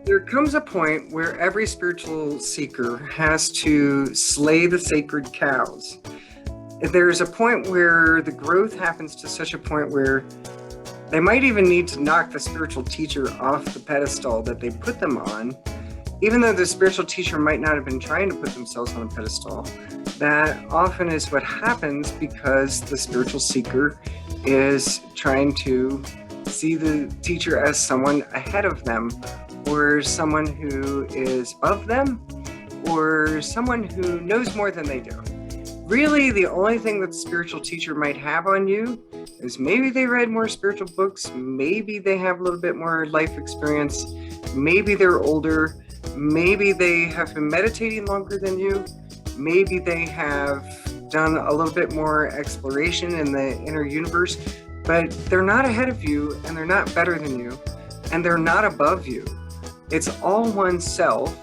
There comes a point where every spiritual seeker has to slay the sacred cows. There's a point where the growth happens to such a point where they might even need to knock the spiritual teacher off the pedestal that they put them on, even though the spiritual teacher might not have been trying to put themselves on a pedestal. That often is what happens because the spiritual seeker is trying to see the teacher as someone ahead of them, or someone who is above them, or someone who knows more than they do. Really, the only thing that the spiritual teacher might have on you is maybe they read more spiritual books, maybe they have a little bit more life experience, maybe they're older, maybe they have been meditating longer than you, maybe they have done a little bit more exploration in the inner universe, but they're not ahead of you, and they're not better than you, and they're not above you. It's all one self,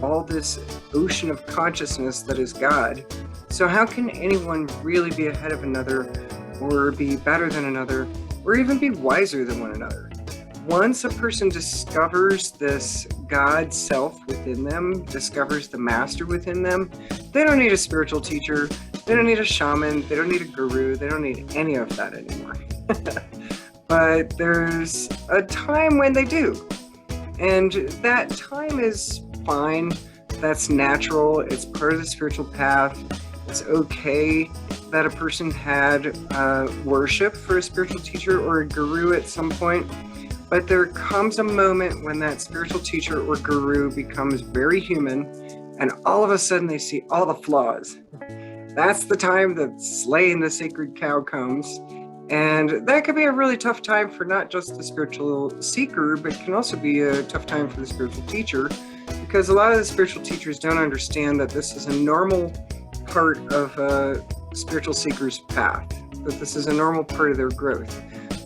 all this ocean of consciousness that is God. So how can anyone really be ahead of another, or be better than another, or even be wiser than one another? Once a person discovers this God self within them, discovers the master within them, they don't need a spiritual teacher, they don't need a shaman, they don't need a guru, they don't need any of that anymore. But there's a time when they do. And that time is fine, that's natural, it's part of the spiritual path. It's okay that a person had worship for a spiritual teacher or a guru at some point, but there comes a moment when that spiritual teacher or guru becomes very human, and all of a sudden they see all the flaws. That's the time that slaying the sacred cow comes, and that could be a really tough time for not just the spiritual seeker, but can also be a tough time for the spiritual teacher, because a lot of the spiritual teachers don't understand that this is a normal part of a spiritual seeker's path, that this is a normal part of their growth,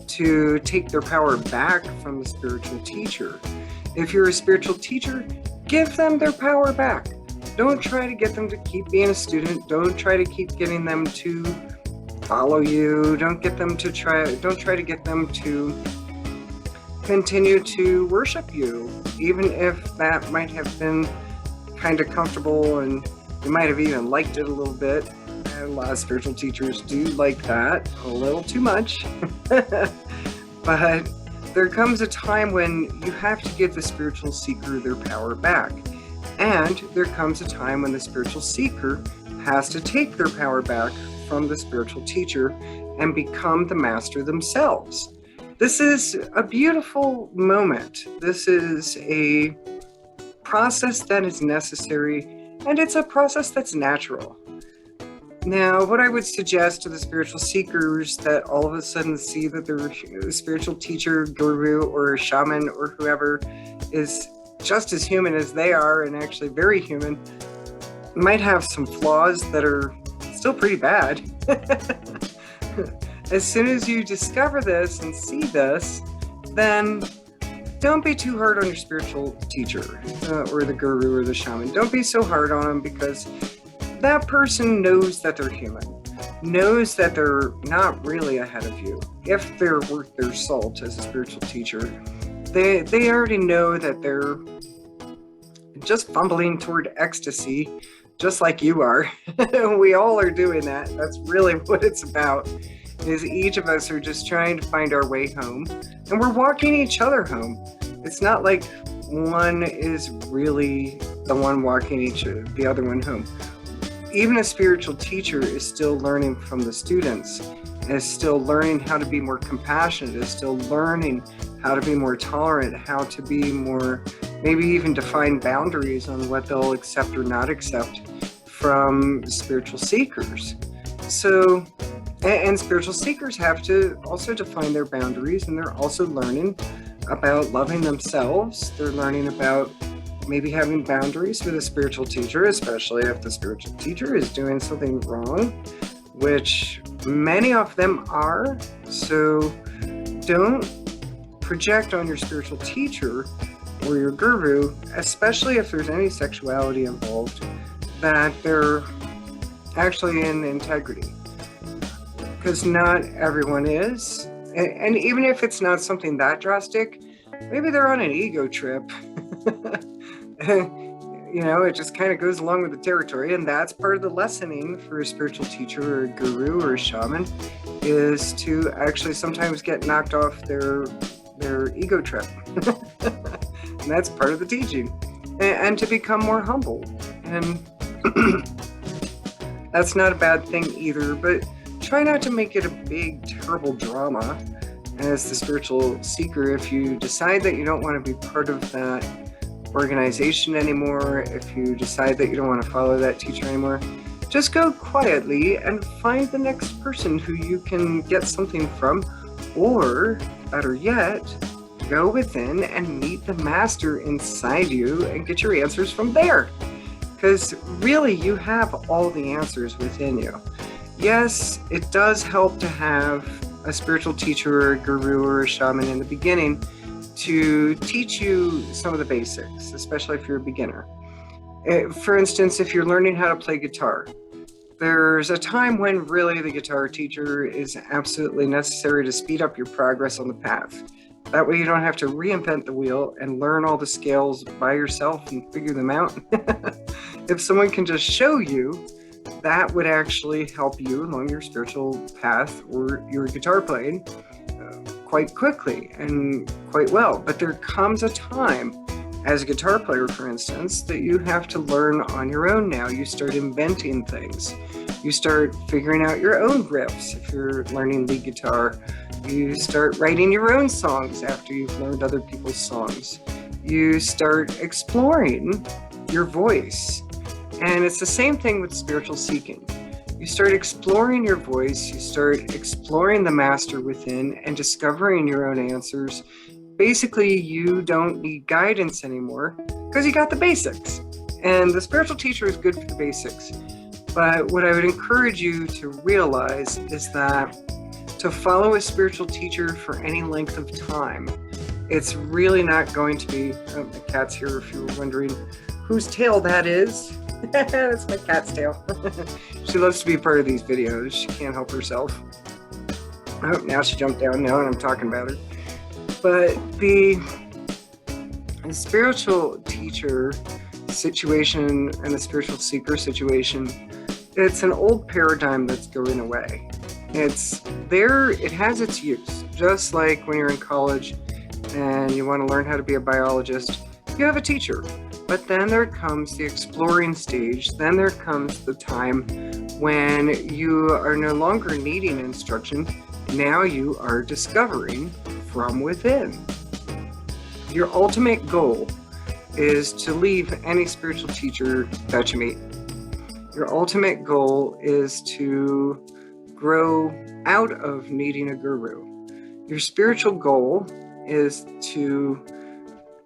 to take their power back from the spiritual teacher. If you're a spiritual teacher, give them their power back. Don't try to get them to keep being a student. Don't try to keep getting them to follow you. Don't try to get them to continue to worship you, even if that might have been kind of comfortable and you might have even liked it a little bit. And a lot of spiritual teachers do like that a little too much. But there comes a time when you have to give the spiritual seeker their power back. And there comes a time when the spiritual seeker has to take their power back from the spiritual teacher and become the master themselves. This is a beautiful moment. This is a process that is necessary, and it's a process that's natural. Now, what I would suggest to the spiritual seekers that all of a sudden see that their spiritual teacher, guru, or shaman, or whoever is just as human as they are, and actually very human, might have some flaws that are still pretty bad. As soon as you discover this and see this, then don't be too hard on your spiritual teacher or the guru or the shaman. Don't be so hard on them, because that person knows that they're human, knows that they're not really ahead of you. If they're worth their salt as a spiritual teacher, they already know that they're just fumbling toward ecstasy, just like you are. We all are doing that. That's really what it's about, is each of us are just trying to find our way home, and we're walking each other home. It's not like one is really the one walking the other one home. Even a spiritual teacher is still learning from the students, is still learning how to be more compassionate, is still learning how to be more tolerant, how to be more, maybe even define boundaries on what they'll accept or not accept from spiritual seekers. So, and spiritual seekers have to also define their boundaries, and they're also learning about loving themselves. They're learning about maybe having boundaries with a spiritual teacher, especially if the spiritual teacher is doing something wrong, which many of them are. So don't project on your spiritual teacher or your guru, especially if there's any sexuality involved, that they're actually in integrity. Because not everyone is. And even if it's not something that drastic, maybe they're on an ego trip. You know, it just kind of goes along with the territory, and that's part of the lessoning for a spiritual teacher or a guru or a shaman, is to actually sometimes get knocked off their ego trip. And that's part of the teaching, and to become more humble. And that's not a bad thing either, but try not to make it a big, terrible drama as the spiritual seeker. If you decide that you don't want to be part of that organization anymore, if you decide that you don't want to follow that teacher anymore, just go quietly and find the next person who you can get something from, or better yet, go within and meet the master inside you and get your answers from there. Because really, you have all the answers within you. Yes, it does help to have a spiritual teacher or a guru or a shaman in the beginning to teach you some of the basics, especially if you're a beginner. For instance, if you're learning how to play guitar, there's a time when really the guitar teacher is absolutely necessary to speed up your progress on the path. That way you don't have to reinvent the wheel and learn all the scales by yourself and figure them out. If someone can just show you, that would actually help you along your spiritual path or your guitar playing quite quickly and quite well. But there comes a time, as a guitar player, for instance, that you have to learn on your own now. You start inventing things. You start figuring out your own riffs if you're learning lead guitar. You start writing your own songs after you've learned other people's songs. You start exploring your voice. And it's the same thing with spiritual seeking. You start exploring your voice, you start exploring the master within and discovering your own answers. Basically, you don't need guidance anymore because you got the basics. And the spiritual teacher is good for the basics. But what I would encourage you to realize is that to follow a spiritual teacher for any length of time, it's really not going to be, the cat's here if you were wondering whose tail that is. That's my cat's tail. She loves to be part of these videos. She can't help herself. Oh, now she jumped down now and I'm talking about her. But the spiritual teacher situation and the spiritual seeker situation, it's an old paradigm that's going away. It's there, it has its use. Just like when you're in college and you want to learn how to be a biologist, you have a teacher. But then there comes the exploring stage. Then there comes the time when you are no longer needing instruction. Now you are discovering from within. Your ultimate goal is to leave any spiritual teacher that you meet. Your ultimate goal is to grow out of needing a guru. Your spiritual goal is to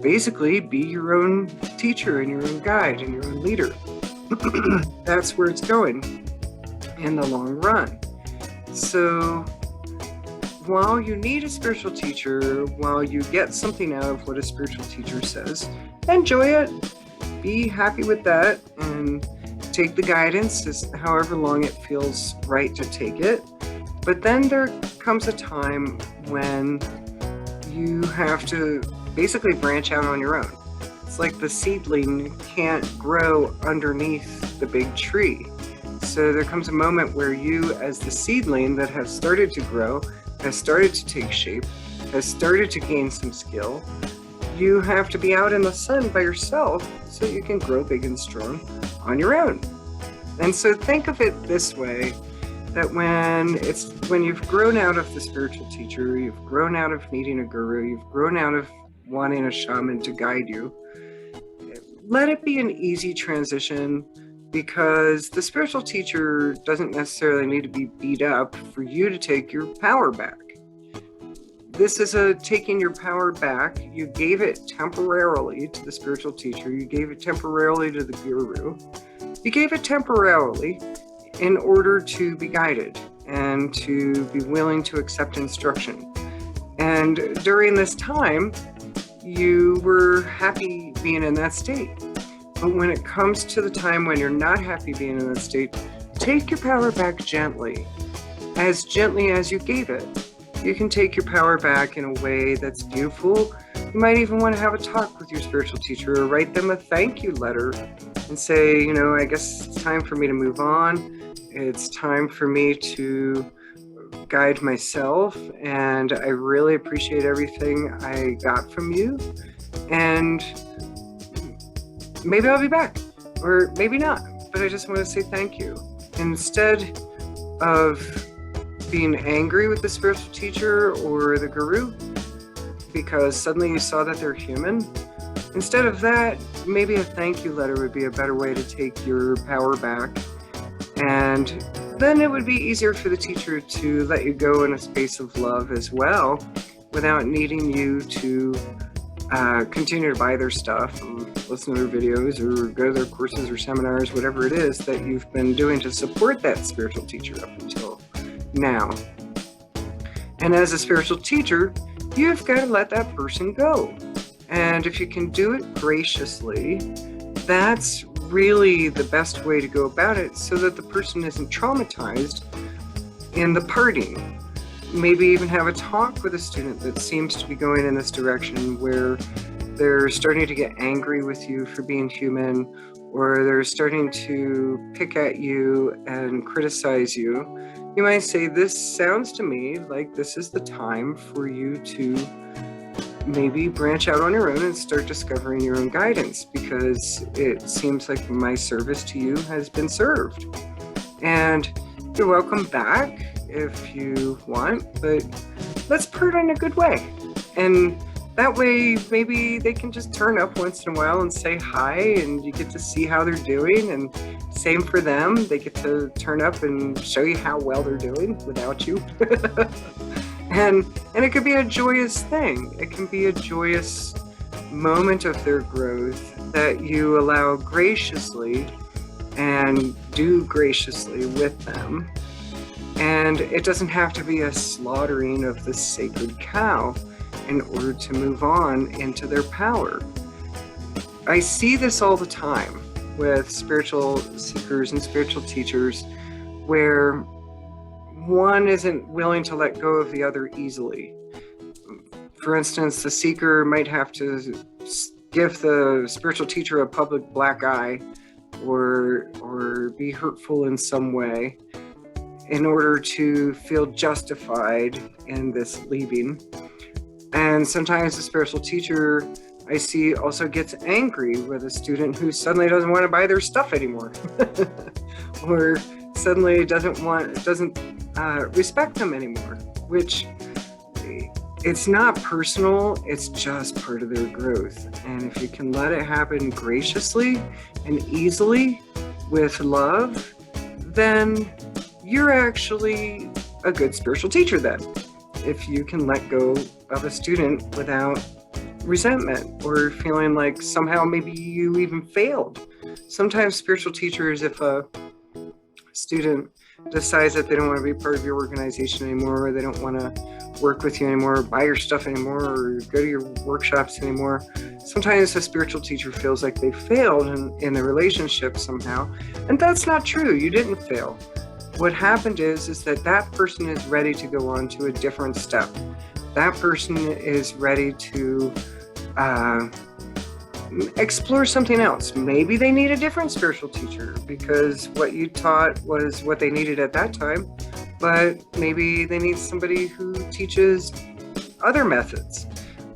basically be your own teacher and your own guide and your own leader. That's where it's going in the long run. So while you need a spiritual teacher, while you get something out of what a spiritual teacher says, enjoy it, be happy with that, and take the guidance as however long it feels right to take it. But then there comes a time when you have to basically branch out on your own. It's like the seedling can't grow underneath the big tree. So there comes a moment where you, as the seedling that has started to grow, has started to take shape, has started to gain some skill, you have to be out in the sun by yourself so you can grow big and strong on your own. And so think of it this way, that when you've grown out of the spiritual teacher, you've grown out of needing a guru, you've grown out of wanting a shaman to guide you, let it be an easy transition, because the spiritual teacher doesn't necessarily need to be beat up for you to take your power back. This is a taking your power back. You gave it temporarily to the spiritual teacher. You gave it temporarily to the guru. You gave it temporarily in order to be guided and to be willing to accept instruction. And during this time, you were happy being in that state. But when it comes to the time when you're not happy being in that state, take your power back gently as you gave it. You can take your power back in a way that's beautiful, You might even want to have a talk with your spiritual teacher or write them a thank you letter and say, you know, I guess it's time for me to move on. It's time for me to guide myself, and I really appreciate everything I got from you, and maybe I'll be back, or maybe not, but I just want to say thank you. Instead of being angry with the spiritual teacher or the guru because suddenly you saw that they're human, instead of that, maybe a thank you letter would be a better way to take your power back. And then it would be easier for the teacher to let you go in a space of love as well, without needing you to continue to buy their stuff, or listen to their videos, or go to their courses or seminars, whatever it is that you've been doing to support that spiritual teacher up until now. And as a spiritual teacher, you've got to let that person go. And if you can do it graciously, that's really the best way to go about it, so that the person isn't traumatized in the parting. Maybe even have a talk with a student that seems to be going in this direction, where they're starting to get angry with you for being human, or they're starting to pick at you and criticize you. You might say, this sounds to me like this is the time for you to maybe branch out on your own and start discovering your own guidance, because it seems like my service to you has been served. And you're welcome back if you want, but let's part in a good way. And that way, maybe they can just turn up once in a while and say hi, and you get to see how they're doing. And same for them, they get to turn up and show you how well they're doing without you. And it could be a joyous thing. It can be a joyous moment of their growth that you allow graciously and do graciously with them. And it doesn't have to be a slaughtering of the sacred cow in order to move on into their power. I see this all the time with spiritual seekers and spiritual teachers, where one isn't willing to let go of the other easily. For instance, the seeker might have to give the spiritual teacher a public black eye, or be hurtful in some way in order to feel justified in this leaving. And sometimes the spiritual teacher, I see, also gets angry with a student who suddenly doesn't want to buy their stuff anymore, or suddenly doesn't respect them anymore, which it's not personal, it's just part of their growth. And if you can let it happen graciously and easily with love, then you're actually a good spiritual teacher then. If you can let go of a student without resentment or feeling like somehow maybe you even failed. Sometimes spiritual teachers, if a student decides that they don't want to be part of your organization anymore, or they don't want to work with you anymore, or buy your stuff anymore, or go to your workshops anymore, sometimes a spiritual teacher feels like they failed in the relationship somehow. And that's not true. You didn't fail. What happened is that person is ready to go on to a different step. That person is ready to explore something else. Maybe they need a different spiritual teacher because what you taught was what they needed at that time, but maybe they need somebody who teaches other methods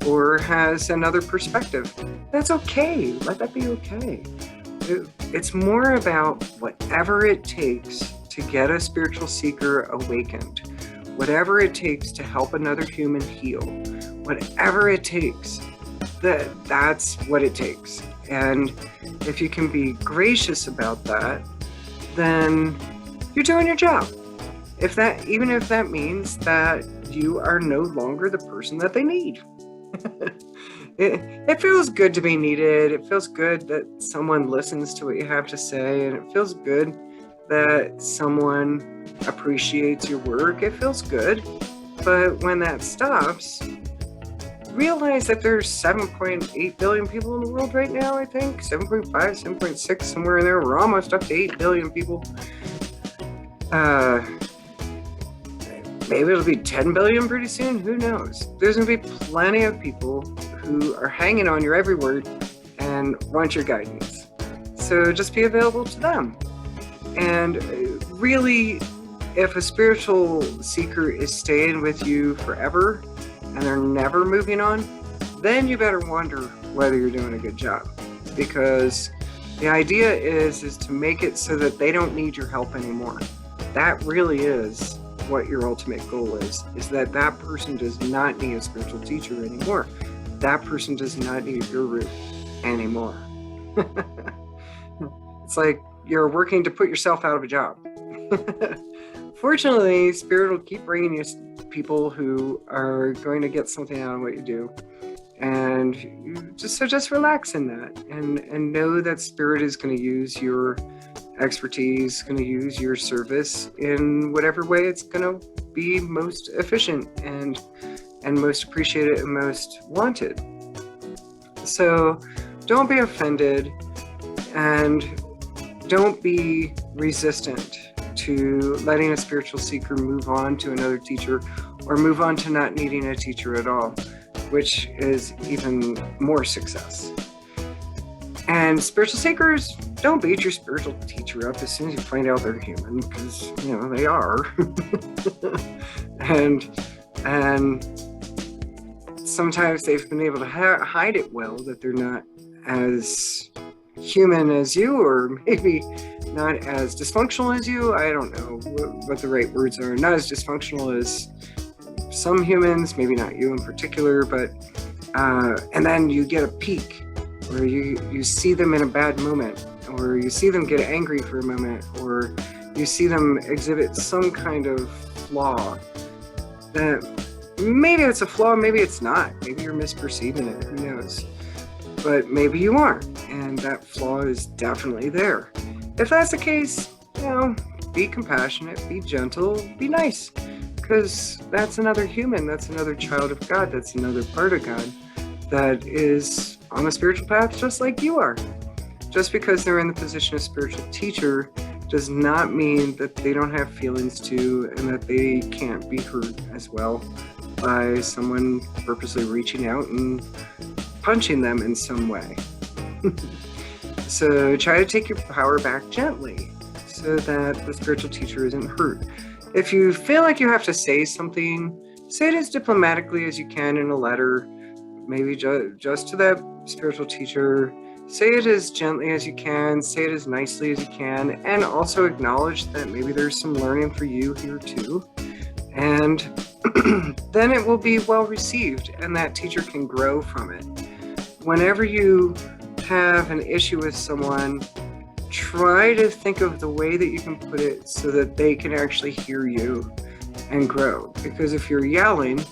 or has another perspective. That's okay. Let that be okay. It's more about whatever it takes to get a spiritual seeker awakened, whatever it takes to help another human heal, whatever it takes, that's what it takes. And if you can be gracious about that, then you're doing your job. Even if that means that you are no longer the person that they need. It feels good to be needed. It feels good that someone listens to what you have to say, and it feels good that someone appreciates your work. It feels good. But when that stops, realize that there's 7.8 billion people in the world right now, I think. 7.5, 7.6, somewhere in there. We're almost up to 8 billion people. Maybe it'll be 10 billion pretty soon. Who knows? There's going to be plenty of people who are hanging on your every word and want your guidance. So just be available to them. And really, if a spiritual seeker is staying with you forever and they're never moving on, then you better wonder whether you're doing a good job. Because the idea is to make it so that they don't need your help anymore. That really is what your ultimate goal is that that person does not need a spiritual teacher anymore. That person does not need a guru anymore. It's like you're working to put yourself out of a job. Fortunately, Spirit will keep bringing you people who are going to get something out of what you do. And you just relax in that and know that Spirit is going to use your expertise, going to use your service in whatever way it's going to be most efficient and most appreciated and most wanted. So don't be offended and don't be resistant to letting a spiritual seeker move on to another teacher or move on to not needing a teacher at all, which is even more success. And spiritual seekers, don't beat your spiritual teacher up as soon as you find out they're human, because, they are. and sometimes they've been able to hide it well, that they're not as human as you, or maybe not as dysfunctional as you. I don't know what the right words are. Not as dysfunctional as some humans, maybe not you in particular, but and then you get a peek where you see them in a bad moment, or you see them get angry for a moment, or you see them exhibit some kind of flaw that maybe it's a flaw, maybe it's not, maybe you're misperceiving it, who knows, but maybe you aren't, and that flaw is definitely there. If that's the case, be compassionate, be gentle, be nice, because that's another human, that's another child of God, that's another part of God that is on the spiritual path just like you are. Just because they're in the position of spiritual teacher does not mean that they don't have feelings too, and that they can't be hurt as well by someone purposely reaching out and punching them in some way. So try to take your power back gently so that the spiritual teacher isn't hurt. If you feel like you have to say something, say it as diplomatically as you can in a letter, maybe just to that spiritual teacher. Say it as gently as you can, say it as nicely as you can, and also acknowledge that maybe there's some learning for you here too. And then it will be well received, and that teacher can grow from it. Whenever you have an issue with someone, try to think of the way that you can put it so that they can actually hear you and grow. Because if you're yelling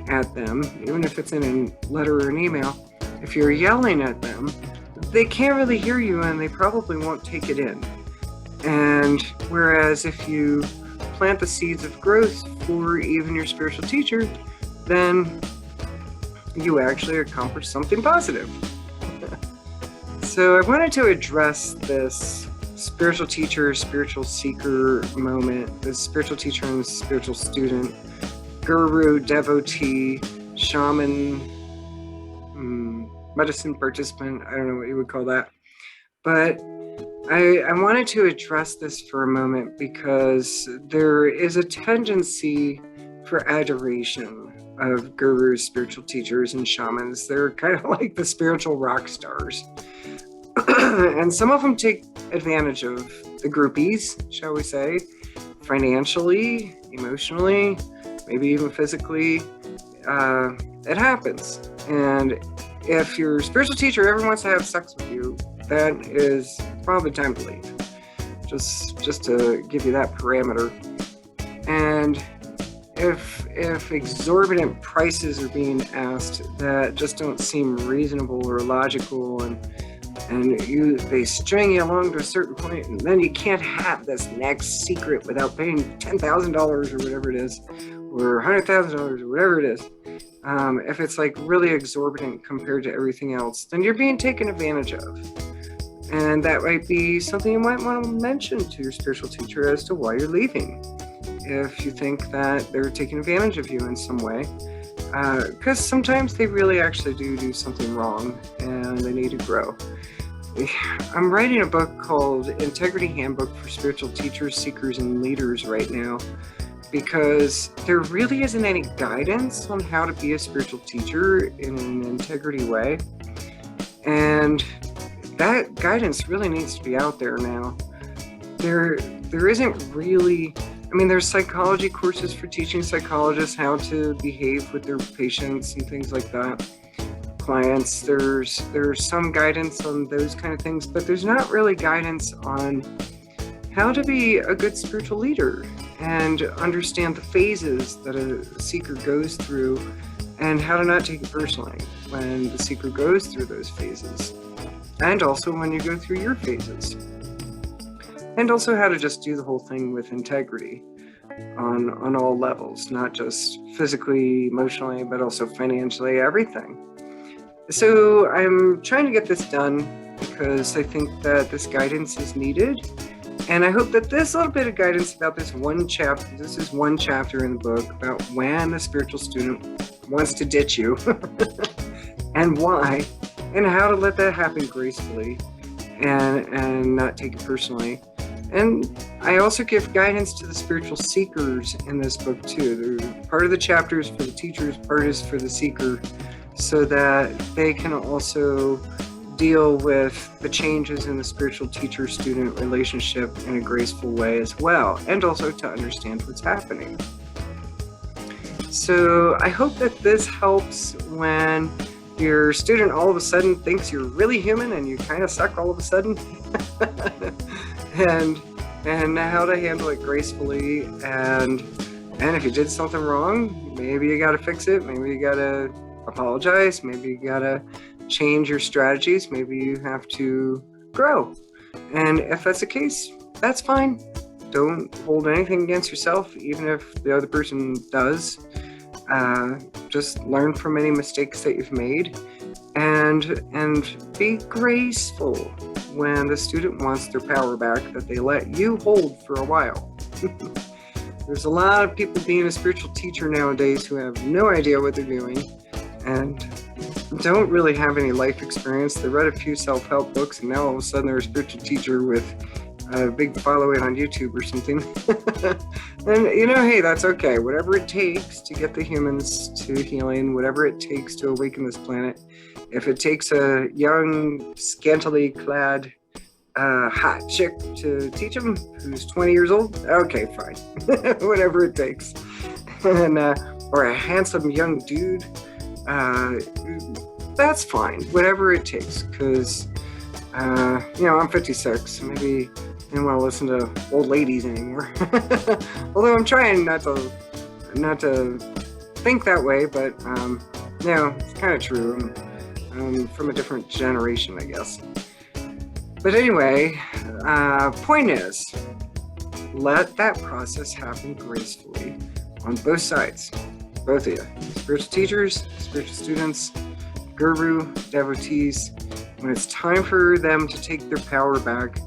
at them, even if it's in a letter or an email, if you're yelling at them, they can't really hear you and they probably won't take it in. And whereas if you plant the seeds of growth for even your spiritual teacher, then you actually accomplish something positive. So I wanted to address this spiritual teacher, spiritual seeker moment, this spiritual teacher and spiritual student, guru, devotee, shaman, medicine participant, I don't know what you would call that. But I wanted to address this for a moment because there is a tendency for adoration of gurus, spiritual teachers, and shamans. They're kind of like the spiritual rock stars. And some of them take advantage of the groupies, shall we say, financially, emotionally, maybe even physically. It happens. And if your spiritual teacher ever wants to have sex with you, that is probably time to leave. Just to give you that parameter. And if exorbitant prices are being asked that just don't seem reasonable or logical, and they string you along to a certain point, and then you can't have this next secret without paying $10,000 or whatever it is, or $100,000 or whatever it is. If it's like really exorbitant compared to everything else, then you're being taken advantage of. And that might be something you might want to mention to your spiritual teacher as to why you're leaving. If you think that they're taking advantage of you in some way, because sometimes they really actually do something wrong and they need to grow. I'm writing a book called Integrity Handbook for Spiritual Teachers, Seekers, and Leaders right now, because there really isn't any guidance on how to be a spiritual teacher in an integrity way. And that guidance really needs to be out there now. There isn't really, there's psychology courses for teaching psychologists how to behave with their patients and things like that. Clients, there's some guidance on those kind of things, but there's not really guidance on how to be a good spiritual leader and understand the phases that a seeker goes through and how to not take it personally when the seeker goes through those phases, and also when you go through your phases, and also how to just do the whole thing with integrity on all levels, not just physically, emotionally, but also financially, everything. So I'm trying to get this done because I think that this guidance is needed. And I hope that this little bit of guidance about this is one chapter in the book about when a spiritual student wants to ditch you and why, and how to let that happen gracefully and not take it personally. And I also give guidance to the spiritual seekers in this book too. Part of the chapter is for the teachers, part is for the seeker, so that they can also deal with the changes in the spiritual teacher-student relationship in a graceful way as well, and also to understand what's happening. So I hope that this helps when your student all of a sudden thinks you're really human and you kind of suck all of a sudden, and how to handle it gracefully, and if you did something wrong, maybe you got to fix it, maybe you got to apologize, maybe you got to change your strategies, maybe you have to grow. And if that's the case, that's fine. Don't hold anything against yourself, even if the other person does. Just learn from any mistakes that you've made, and be graceful when the student wants their power back that they let you hold for a while. There's a lot of people being a spiritual teacher nowadays who have no idea what they're doing and don't really have any life experience. They read a few self-help books and now all of a sudden they're a spiritual teacher with a big following on YouTube or something. And hey, that's okay. Whatever it takes to get the humans to healing, whatever it takes to awaken this planet. If it takes a young, scantily clad hot chick to teach them who's 20 years old, okay, fine. Whatever it takes. And or a handsome young dude, that's fine. Whatever it takes, because I'm 56. Maybe I don't want to listen to old ladies anymore. Although I'm trying not to think that way, but it's kind of true. I'm from a different generation, I guess. But anyway, point is, let that process happen gracefully on both sides, both of you, spiritual teachers, spiritual students, guru, devotees. When it's time for them to take their power back,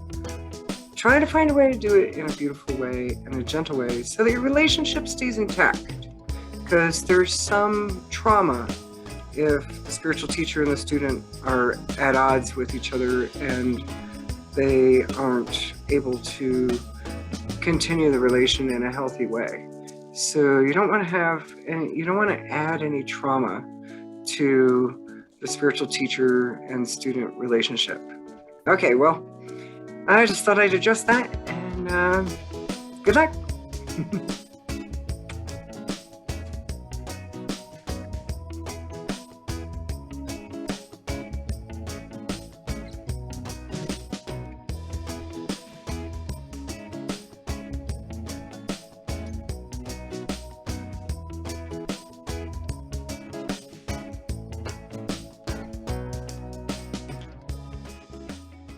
try to find a way to do it in a beautiful way, in a gentle way, so that your relationship stays intact. Because there's some trauma if the spiritual teacher and the student are at odds with each other and they aren't able to continue the relation in a healthy way. So you don't want to add any trauma to the spiritual teacher and student relationship. Okay, well, I just thought I'd address that, and good luck.